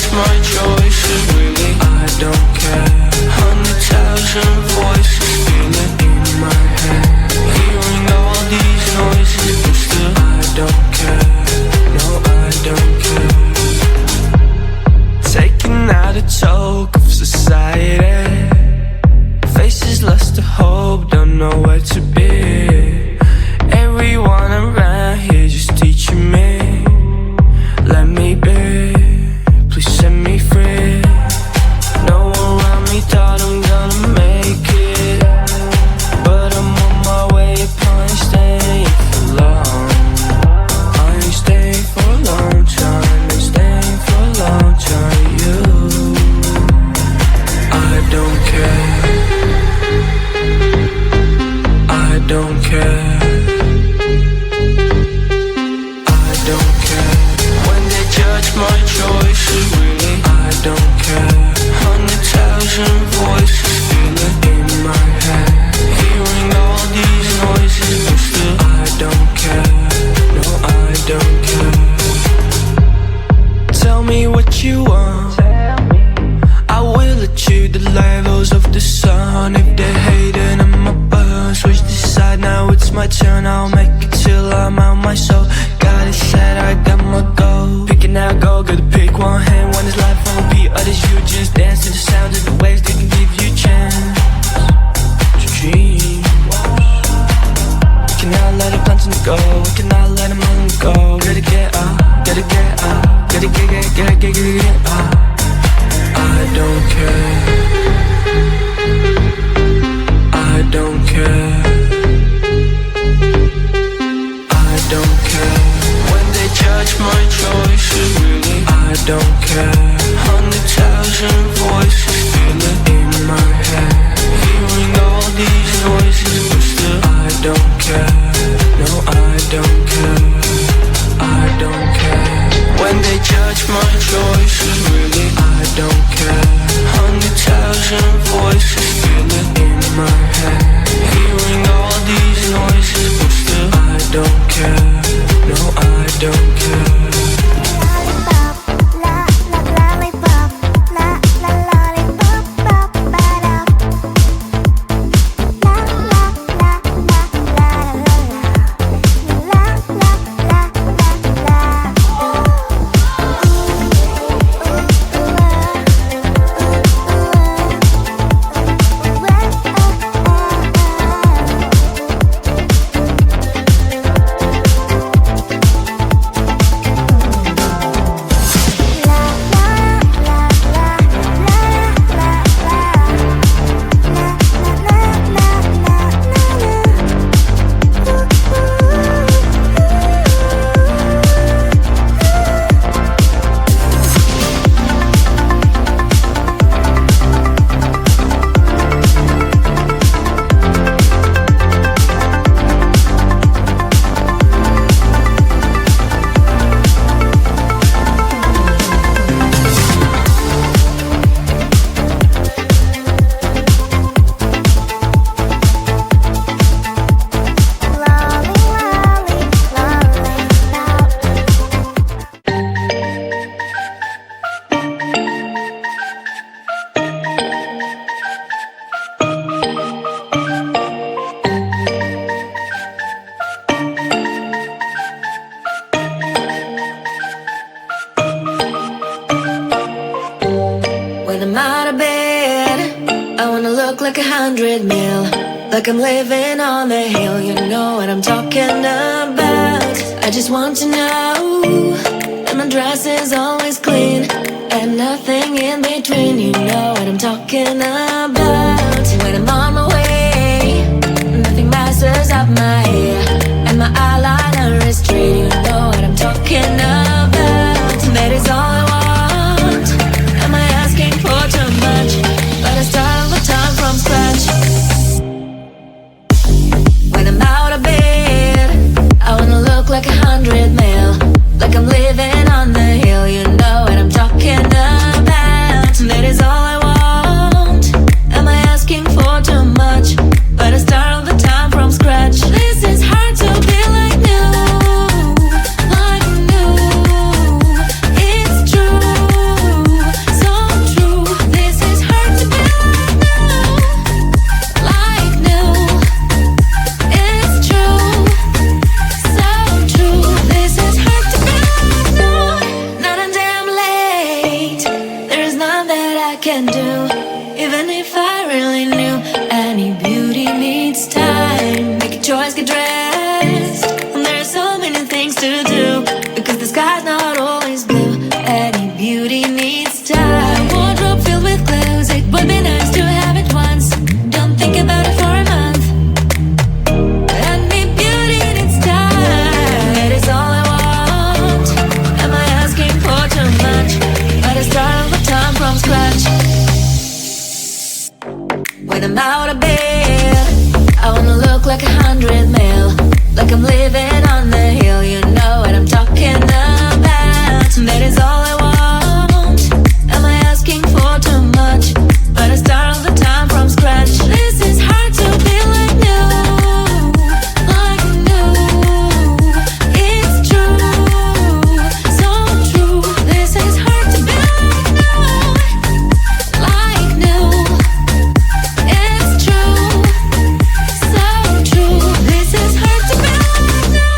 judge my choices, really I don't care. 100,000 voices feeling in my head, hearing all these noises, but still I don't care. No, I don't care. Taking out a toke of society, faces lost to hope, don't know where to be. Everyone around here just teaching me, let me be, please set me free. No one around me thought I'm gonna make it, but I'm on my way up, I ain't staying for long. I ain't staying for a long time, ain't staying for a long time. You, I don't care, I don't care, I don't care. When they judge my choices, really I don't care. 100,000 voices feeling in my head, hearing all these noises, but still I don't care. No, I don't care. Tell me what you want, I will achieve the levels of the sun. If they're hating on my burn, switch the side, now it's my turn. I'll make it till I'm out my soul. Got it set, I got my goal. Picking out gold, gotta pick one hand. One is life on beat, others you just dance to the sound of the waves. They can give you a chance to dream. We cannot let it punch in the go, we cannot let them on go. Gotta get up, gotta get up, gotta get up. I don't care, I don't care, I don't care. When they judge my choices, really I don't care. 100,000 voices feeling in my head, hearing all these noises, but still I don't care. No, I don't care, I don't care. When they judge my choices, really I don't care. 100,000 voices feeling in my head, hearing all these noises, but still I don't care. No, I don't care. Like 100 mil, like I'm living on the hill. You know what I'm talking about. I just want to know that my dress is always clean and nothing in between. You know what I'm talking about. When I'm on my way, nothing messes up my hair, and my eyeliner is straight. You know what I'm talking about. That is all I want. Am I asking for too much? But I start the time from scratch. When I'm out of bed, I wanna look like 100 mil, like I'm living on the hill. You know what I'm talking about. That is all I want. can do. Even if I really knew, any beauty needs time. Make a choice, get dressed. And there are so many things to do, because the sky's not always blue. Any beauty needs time. Wardrobe filled with clothes, it would be nice to have it once. Don't think about it for a month. Any beauty needs time. That is all I want. Am I asking for too much? But I start all the time from scratch. When I'm out of bed, I wanna look like 100 mil, like I'm living on the hill. You know what I'm talking about. That is all I want. Am I asking for too much? But I start all the time from scratch. This is hard to be like new, like new. It's true, so true. This is hard to be like new, like new. It's true, so true. This is hard to be like new.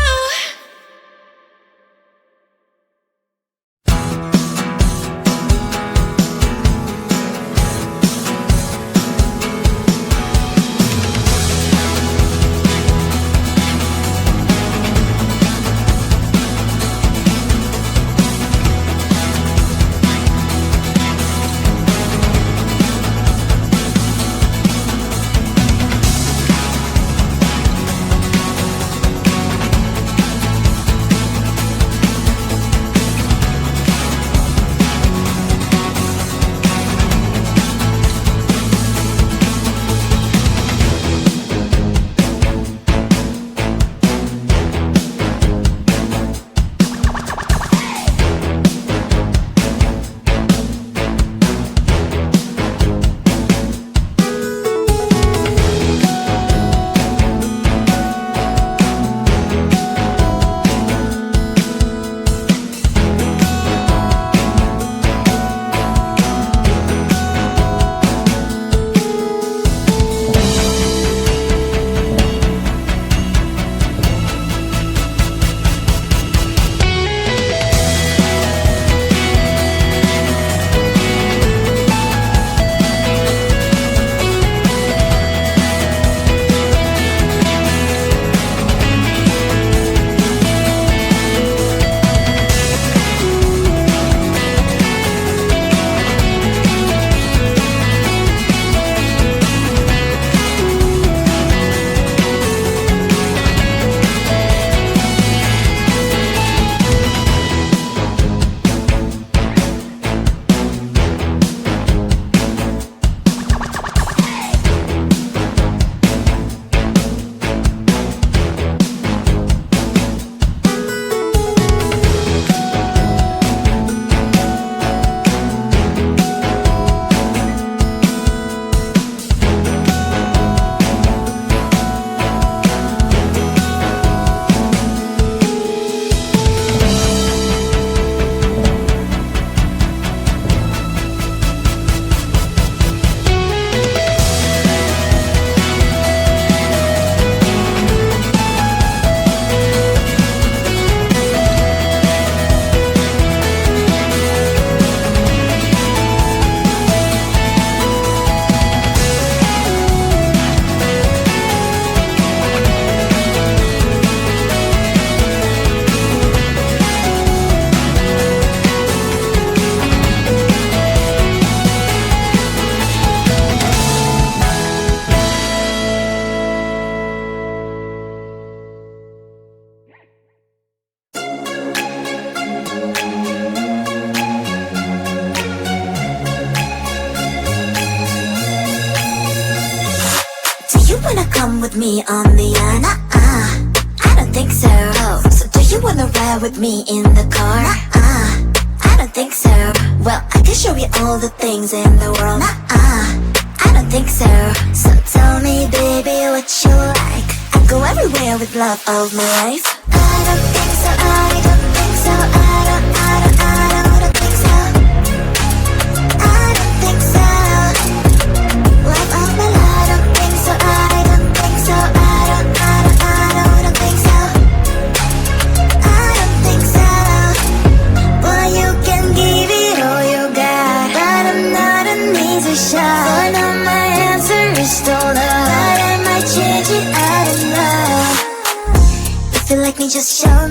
wanna come with me on the yacht? I don't think so. So do you wanna ride with me in the car? I don't think so. Well, I can show you all the things in the world. I don't think so. So tell me, baby, what you like. I go everywhere with love of my life. I don't think so. I don't think so. I don't think so. I don't think so. Love of my life. I don't think so. I don't think so. I don't think so. I don't think so. Boy, you can give it all you got, but I'm not a need. just show